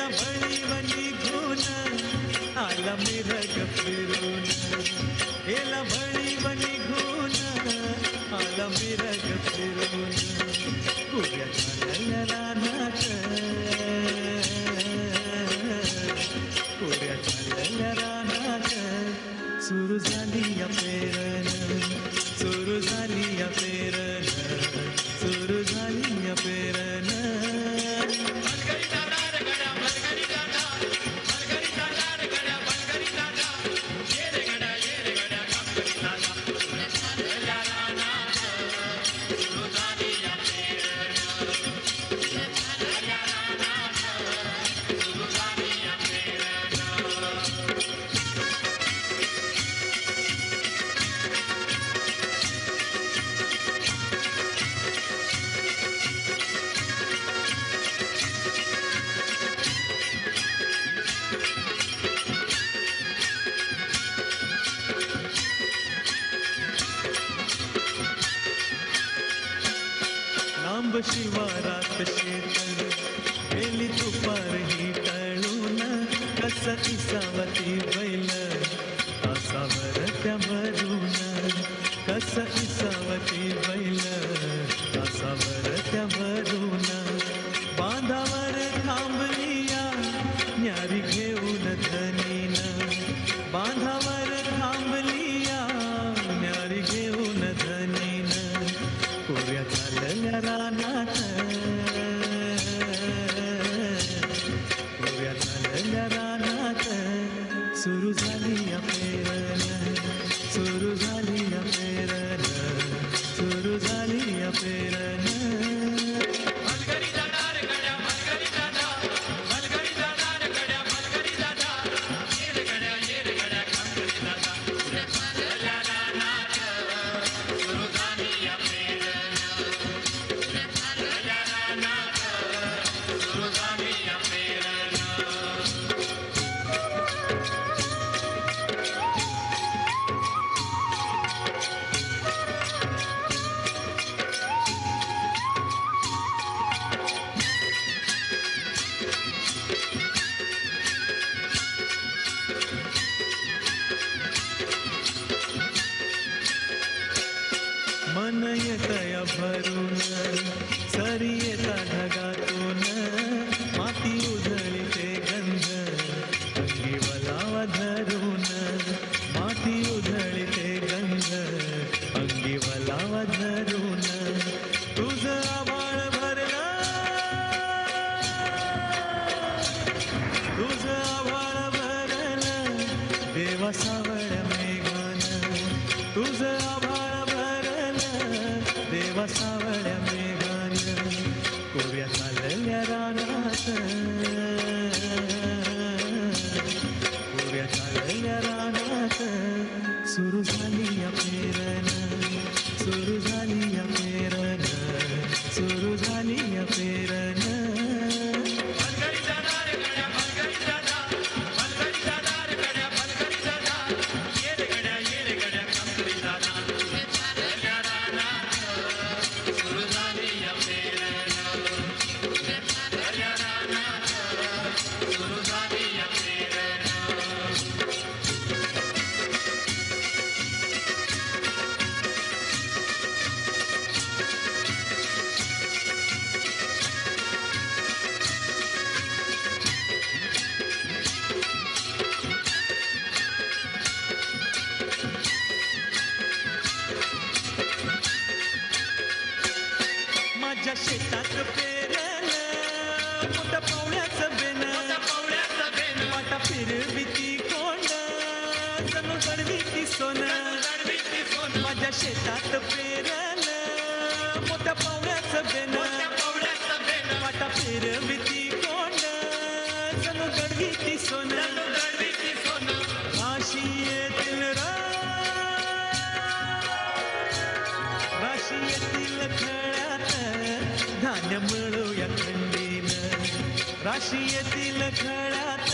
गेला भळीवणी घेऊन आला मिरग फिरून गेला भळीवणी घेऊन आला मिरग फिरून कुड्या चालल्या रानात कुड्या चालल्या रानात सुरू झाली या पेरण सुरू झाली या पेरण सुरू झाली या पेरण लांब शिवारात शेतल गेली दुपार ही टळून कस इसावती बैल आसावर त्या भरून कस इसावती बैल आसावर त्या भरून बांधावर थांबलिया न्यारी घेऊन धनीन बांधावर थांबलिया न्यारी घेऊन धनीन कोऱ्या चालल्या रानात कोऱ्या चालल्या रानात सुरू झाली या पेरण सुरू झाली या पेरण सुरू झाली या पेरण मन येतया भरून सरी येता ढगातून माती उधळी ते गंध अंगी वलावा धरून माती उधळी ते गंध अंगी वलावा धरून तुझं आभाळ भरलं तुझं आभाळ भरलं देवा सावळ्या मेघान तुझं आभाळ देवा सावळ्या मेघान कोऱ्या चालल्या रानात कोऱ्या चालल्या रानात सुरू झाली या पेरण सुरू झाली या पेरण सुरू झाली या पेरण माझ्या शेतात पेरलं मोठ्या पावळ्याचं बेन वाटा फिरविती कोंड जणू गडवीती सोनं माझ्या शेतात पेरलं मोठ्या पावळ्याचं बेन वाटा फिरविती कोंड जणू गडवीती सोनं राशी येतील राशी येतील खळ्यात धान्य मिळूया खंडीनं राशी येतील खळ्यात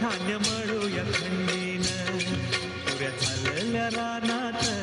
धान्य मिळूया खंडीनं पुऱ्या चालल्या रानात